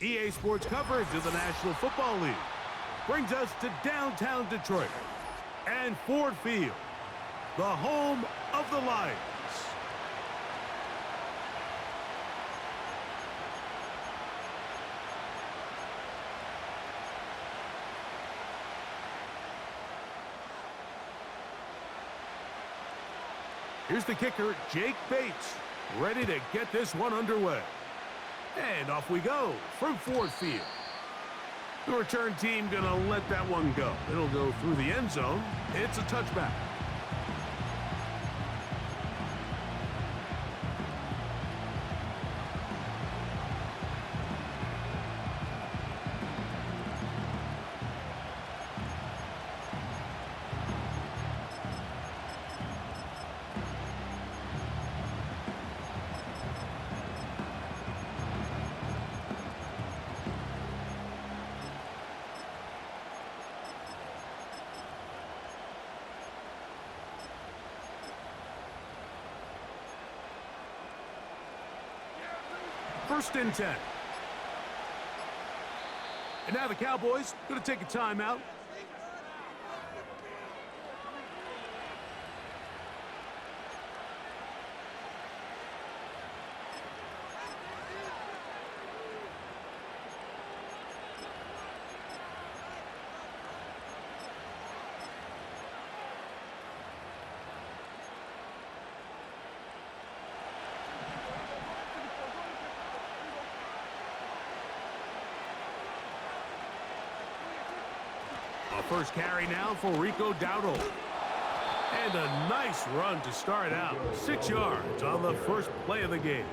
EA Sports coverage of the National Football League brings us to downtown Detroit and Ford Field, the home of the Lions. Here's the kicker, Jake Bates, ready to get this one underway. And off we go from Ford Field. The return team gonna let that one go. It'll go through the end zone. It's a touchback. First and 10. And now the Cowboys going to take a timeout. First carry now for Rico Dowdle. And a nice run to start out. 6 yards on the first play of the game.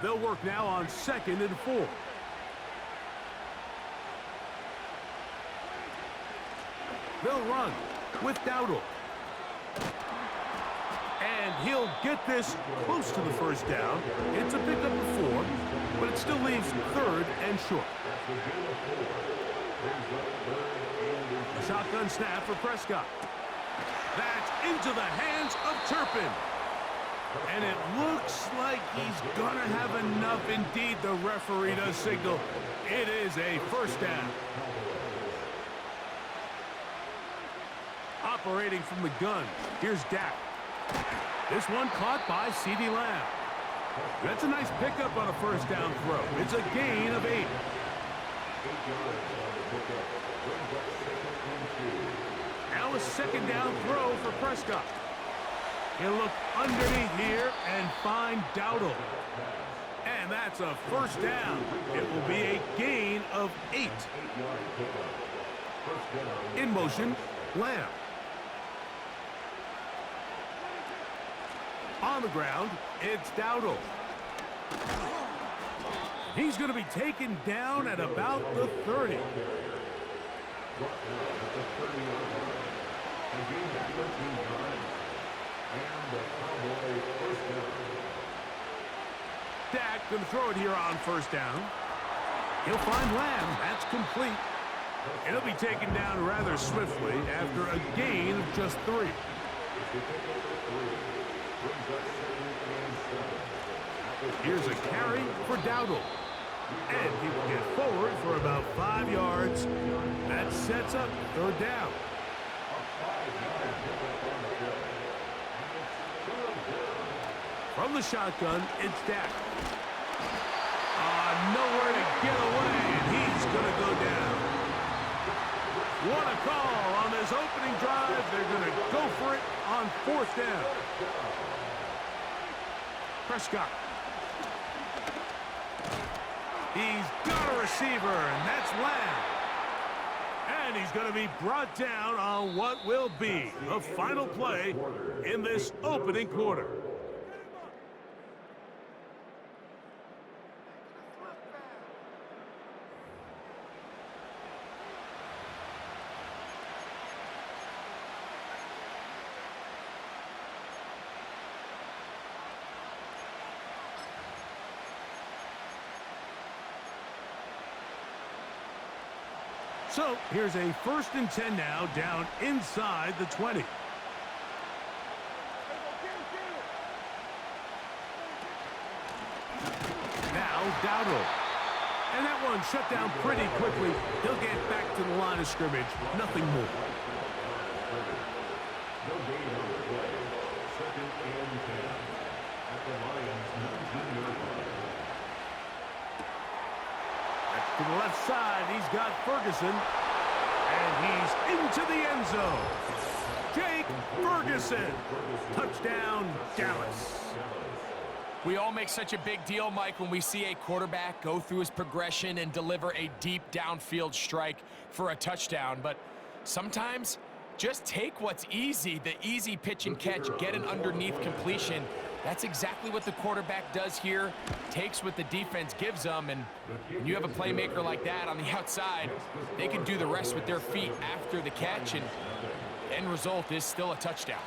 They'll work now on 2nd and 4. They'll run with Dowdle. And he'll get this close to the first down. It's a pickup of 4, but it still leaves 3rd and short. A shotgun snap for Prescott. That's into the hands of Turpin. And it looks like he's going to have enough. Indeed, the referee does signal. It is a first down. Operating from the gun, here's Dak. This one caught by CeeDee Lamb. That's a nice pickup on a first down throw. It's a gain of 8. Now a 2nd down throw for Prescott. He'll look underneath here and find Dowdle. And that's a first down. It will be a gain of 8. In motion, Lamb. On the ground, it's Dowdle. He's going to be taken down at about the 30. Dak going to throw it here on first down. He'll find Lamb. That's complete. And he'll be taken down rather swiftly after a gain of just 3. Here's a carry for Dowdle. And he will get forward for about 5 yards. That sets up 3rd down. From the shotgun, it's Dak. Nowhere to get away, and he's going to go down. What a call on this opening drive. They're going to go for it on 4th down. Prescott. He's got a receiver, and that's Lamb. And he's going to be brought down on what will be the final play in this opening quarter. So here's a 1st and 10 now, down inside the 20. Now Dowdle. And that one shut down pretty quickly. He'll get back to the line of scrimmage. Nothing more. To the left side, he's got Ferguson. And he's into the end zone. Jake Ferguson. Touchdown, Dallas. We all make such a big deal, Mike, when we see a quarterback go through his progression and deliver a deep downfield strike for a touchdown. But sometimes, just take what's easy, the easy pitch and catch, get an underneath completion. That's exactly what the quarterback does here, takes what the defense gives them, and when you have a playmaker like that on the outside, they can do the rest with their feet after the catch, and the end result is still a touchdown.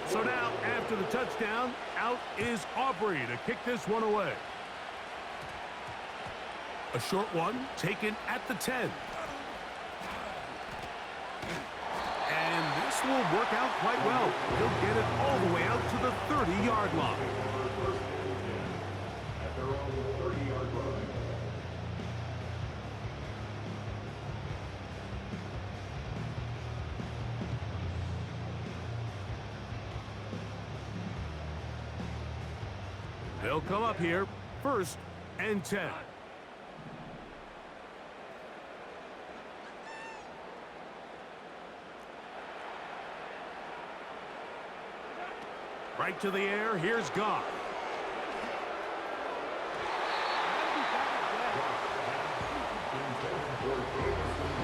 So now, after the touchdown, out is Aubrey to kick this one away. A short one taken at the 10. And this will work out quite well. He'll get it all the way out to the 30-yard line. They'll come up here, 1st and 10. Right to the air, here's Goff.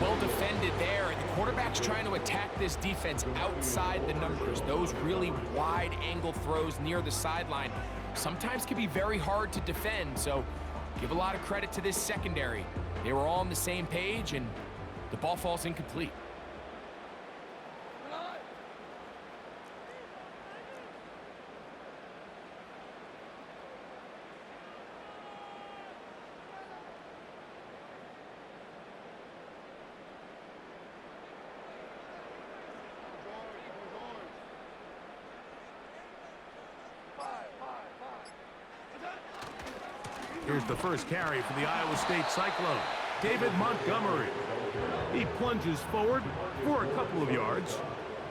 Well defended there, and the quarterback's trying to attack this defense outside the numbers. Those really wide angle throws near the sideline sometimes can be very hard to defend, so give a lot of credit to this secondary. They were all on the same page, and the ball falls incomplete. Here's the first carry for the Iowa State Cyclone, David Montgomery. He plunges forward for a couple of yards.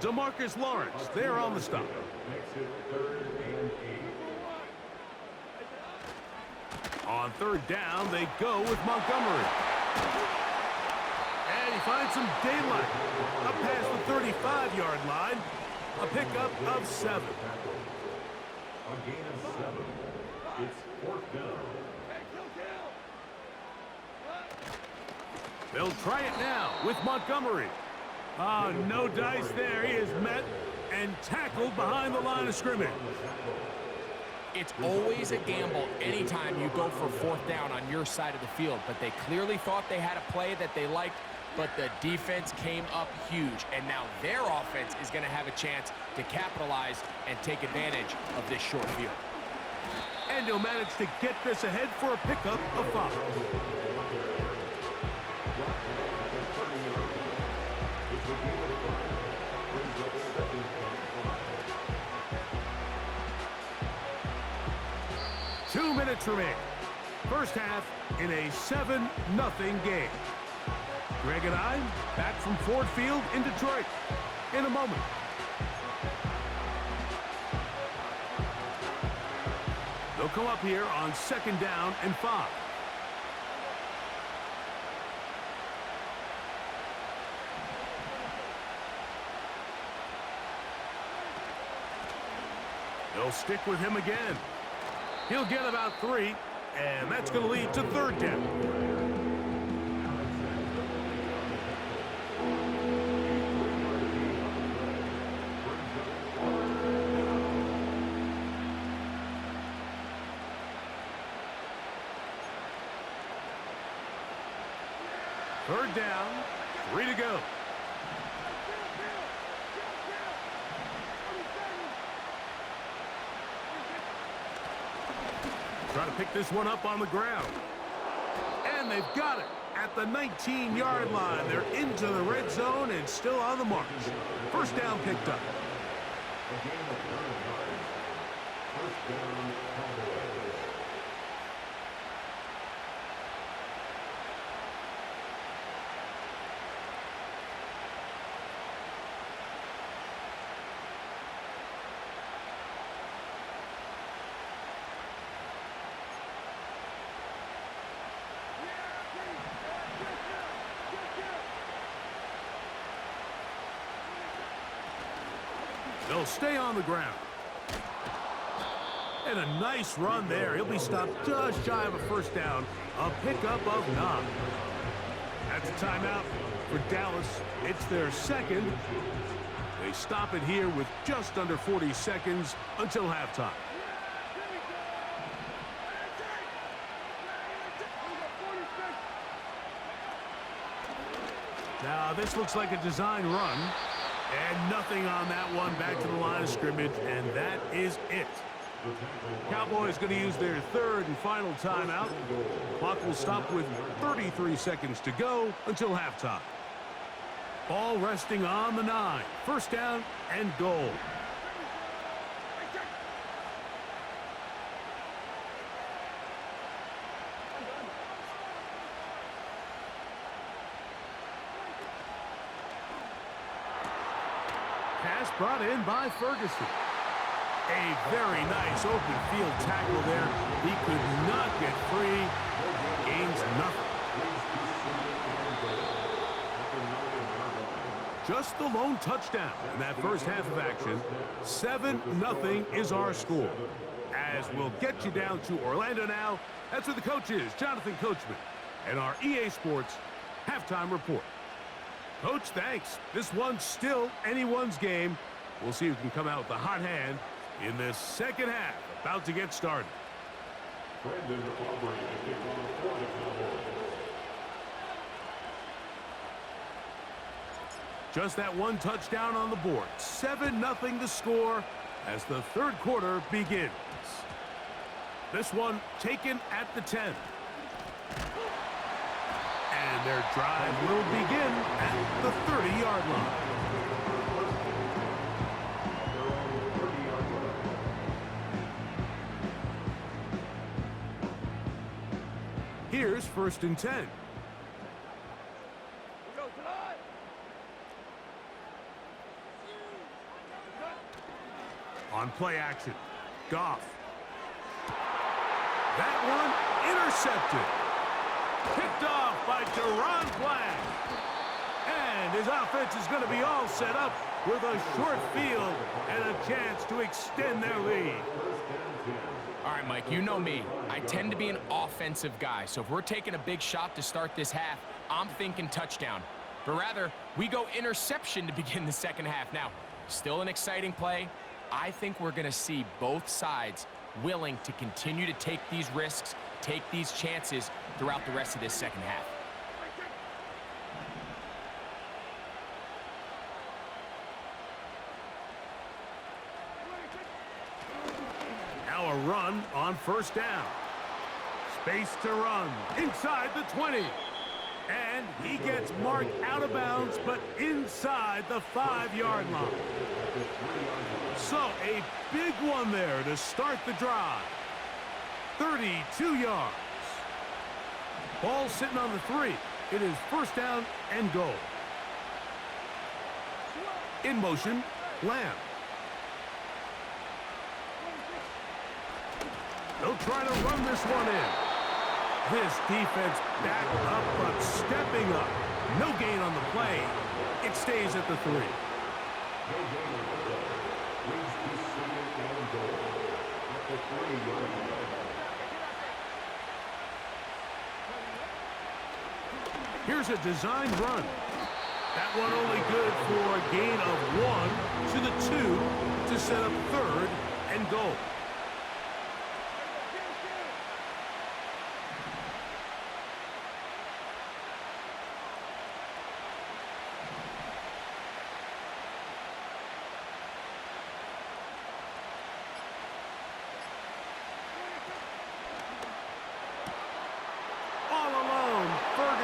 DeMarcus Lawrence there on the stop. On 3rd down, they go with Montgomery. And he finds some daylight up past the 35-yard line. A pickup of 7. A gain of 7. It's 4th down. They'll try it now with Montgomery. Ah, no dice there. He is met and tackled behind the line of scrimmage. It's always a gamble anytime you go for 4th down on your side of the field, but they clearly thought they had a play that they liked, but the defense came up huge, and now their offense is going to have a chance to capitalize and take advantage of this short field. And he'll manage to get this ahead for a pickup of 5. Two minutes remain. First half in a 7-0 game. Greg and I back from Ford Field in Detroit in a moment. They'll come up here on 2nd down and 5. They'll stick with him again. He'll get about 3, and that's going to lead to 3rd down. Third down, 3 to go. Trying to pick this one up on the ground. And they've got it at the 19-yard line. They're into the red zone and still on the march. First down picked up. A gain of 9 yards. First down, Cowboys. They'll stay on the ground. And a nice run there. He'll be stopped just shy of a first down. A pickup of 9. That's a timeout for Dallas. It's their second. They stop it here with just under 40 seconds until halftime. Now, this looks like a design run. And nothing on that one. Back to the line of scrimmage, and that is it. Cowboys going to use their third and final timeout. Clock will stop with 33 seconds to go until halftime. Ball resting on the 9. First down and goal. Pass brought in by Ferguson. A very nice open field tackle there. He could not get free. Gains nothing. Just the lone touchdown in that first half of action. 7-0 is our score. As we'll get you down to Orlando now. That's where the coach is, Jonathan Coachman, and our EA Sports halftime report. Coach, thanks. This one's still anyone's game. We'll see who can come out with the hot hand in this second half. About to get started. Brandon Aubrey to kick off for the Cowboys. Just that one touchdown on the board. 7-0 the score as the third quarter begins. This one taken at the 10. And their drive will begin at the 30-yard line. Here's first and 10. On play action, Goff. That one intercepted. Picked off by Deron Black. And his offense is going to be all set up with a short field and a chance to extend their lead. All right, Mike, you know me. I tend to be an offensive guy, so if we're taking a big shot to start this half, I'm thinking touchdown. But rather, we go interception to begin the second half. Now, still an exciting play. I think we're going to see both sides willing to continue to take these risks, take these chances throughout the rest of this second half. Now a run on first down. Space to run inside the 20. And he gets marked out of bounds, but inside the 5-yard line. So a big one there to start the drive. 32 yards. Ball sitting on the 3. It is first down and goal. In motion, Lamb. They'll try to run this one in. This defense back up, but stepping up. No gain on the play. It stays at the 3. Here's a design run. That one only good for a gain of 1 to the 2 to set up third and goal.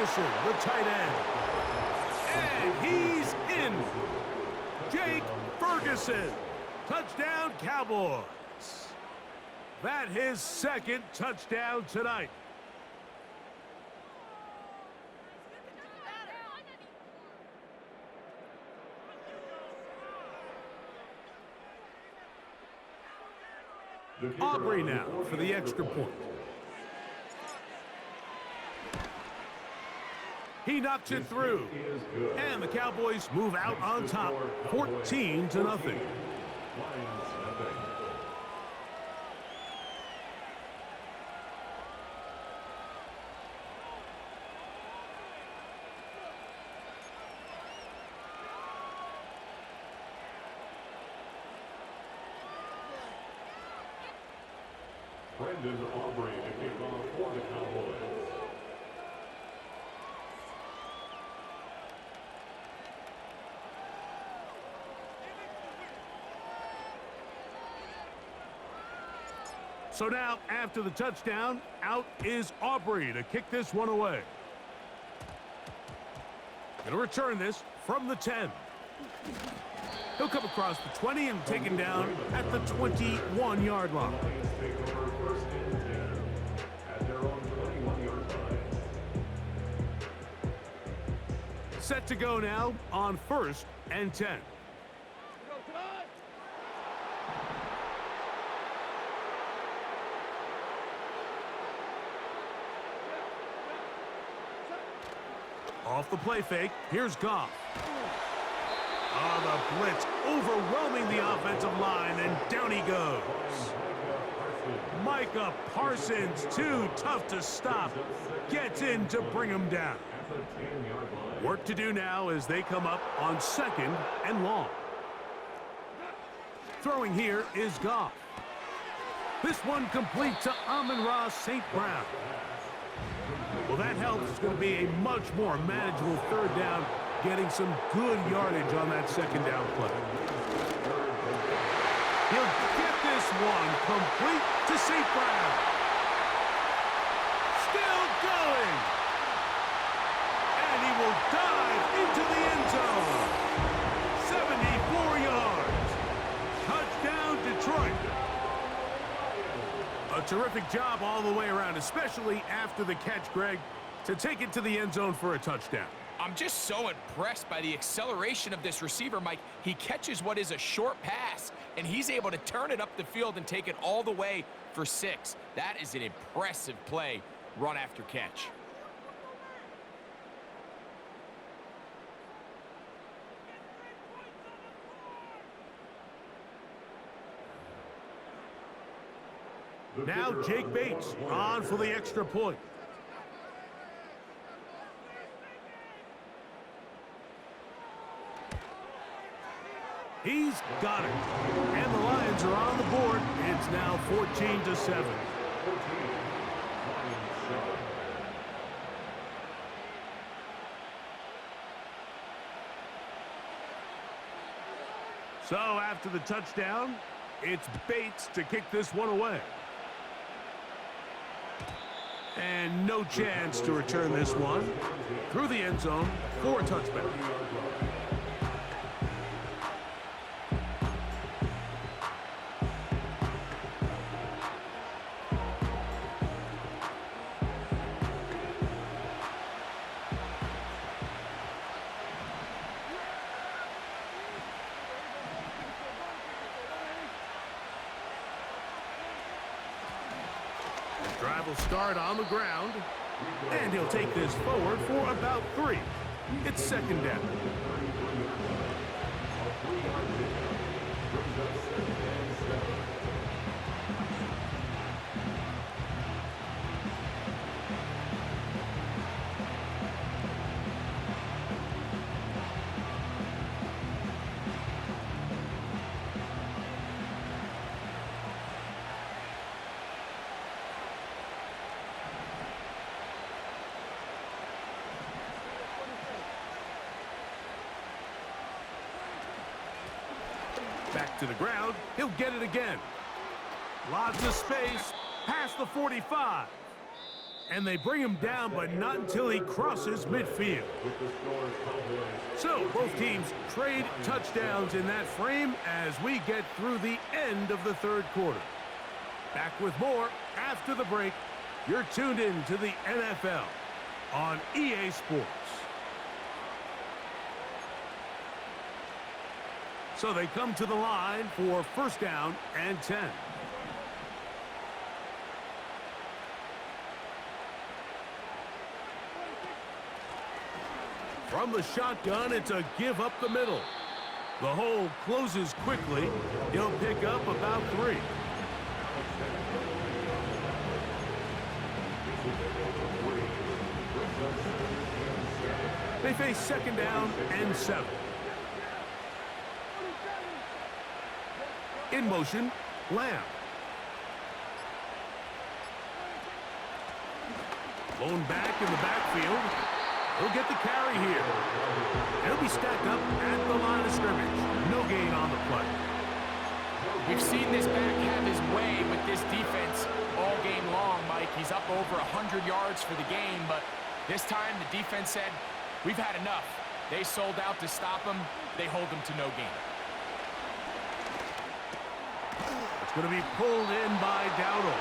Ferguson, the tight end. And he's in. Jake Ferguson. Touchdown, Cowboys. That his second touchdown tonight. Aubrey now for the extra point. He knocks it through. And the Cowboys move out on top, 14-0. Brendan Aubrey to kick off for the Cowboys. So now, after the touchdown, out is Aubrey to kick this one away. Gonna return this from the 10. He'll come across the 20 and taken down at the 21-yard line. Take over first and 10 at their own 21-yard line. Set to go now on 1st and 10. Off the play fake, here's Goff. The blitz overwhelming the offensive line, and down he goes. Micah Parsons, too tough to stop, gets in to bring him down. Work to do now as they come up on 2nd and long. Throwing here is Goff. This one complete to Amon-Ra St. Brown. Well, that helps. It's going to be a much more manageable 3rd down, getting some good yardage on that 2nd down play. He'll get this one complete to St. Brown. Still going. And he will dive into the end zone. 74 yards. Touchdown, Detroit. A terrific job all the way around, especially after the catch, Greg, to take it to the end zone for a touchdown. I'm just so impressed by the acceleration of this receiver, Mike. He catches what is a short pass, and he's able to turn it up the field and take it all the way for 6. That is an impressive play, run after catch. Now Jake Bates on for the extra point. He's got it. And the Lions are on the board. It's now 14-7. So after the touchdown, it's Bates to kick this one away. And no chance to return this one through the end zone for a touchback. Drive will start on the ground, and he'll take this forward for about 3. It's 2nd down. Back to the ground. He'll get it again. Lots of space past the 45. And they bring him down, but not until he crosses midfield. So both teams trade touchdowns in that frame as we get through the end of the third quarter. Back with more after the break. You're tuned in to the NFL on EA Sports. So they come to the line for first down and 10. From the shotgun, it's a give up the middle. The hole closes quickly. He'll pick up about 3. They face second down and 7. In motion, Lamb. Blown back in the backfield. He'll get the carry here. He'll be stacked up at the line of scrimmage. No gain on the play. We've seen this back have his way with this defense all game long, Mike. He's up over 100 yards for the game, but this time the defense said, we've had enough. They sold out to stop him. They hold him to no gain. It's going to be pulled in by Dowdle.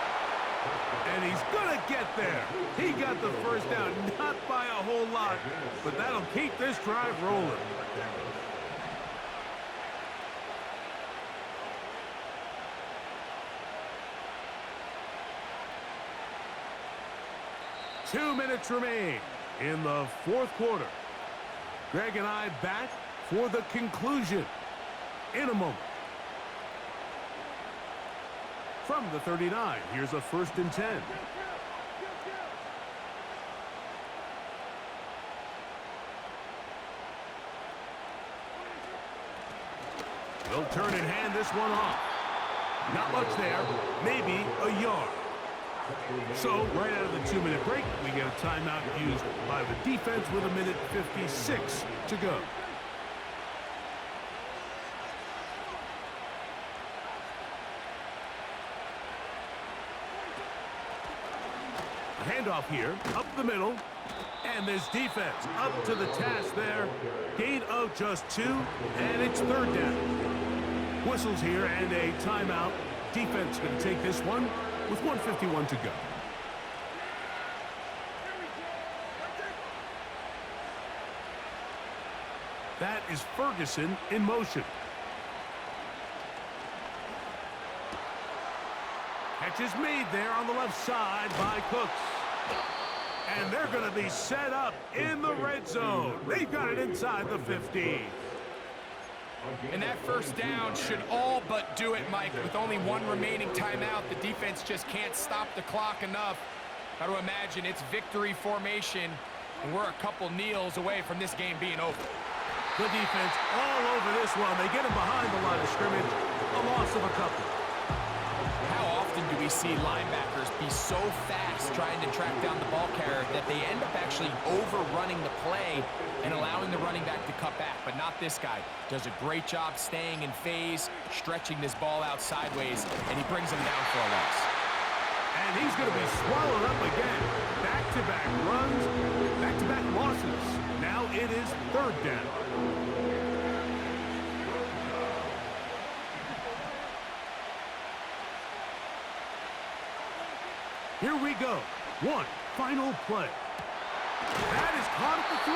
And he's going to get there. He got the first down, not by a whole lot, but that'll keep this drive rolling. Two minutes remain in the fourth quarter. Greg and I back for the conclusion in a moment. From the 39, here's a 1st and 10. They'll turn and hand this one off. Not much there, maybe a yard. So, right out of the 2-minute break, we get a timeout used by the defense with 1:56 to go. Handoff here, up the middle, and this defense up to the task there. Gain of just 2, and it's 3rd down. Whistles here and a timeout. Defense going to take this one with 1:51 to go. That is Ferguson in motion. Catch is made there on the left side by Cooks. And they're going to be set up in the red zone. They've got it inside the 15. And that first down should all but do it, Mike. With only 1 remaining timeout, the defense just can't stop the clock enough. Got to imagine it's victory formation, and we're a couple kneels away from this game being over. The defense all over this one. They get him behind the line of scrimmage. A loss of a couple. How often do we see linebackers be so fast trying to track down the ball carrier that they end up actually overrunning the play and allowing the running back to cut back? But not this guy. Does a great job staying in phase, stretching this ball out sideways, and he brings him down for a loss. And he's going to be swallowed up again. Back-to-back runs, back-to-back losses. Now it is 3rd down. Here we go. One final play. That is caught at the 3.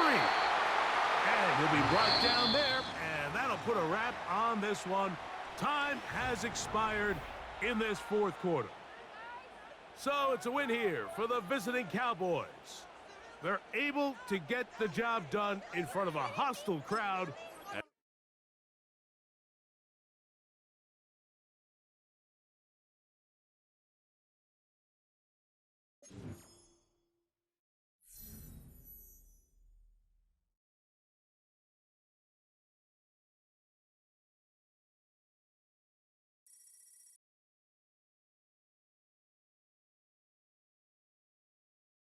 And he'll be brought down there, and that'll put a wrap on this one. Time has expired in this 4th quarter. So it's a win here for the visiting Cowboys. They're able to get the job done in front of a hostile crowd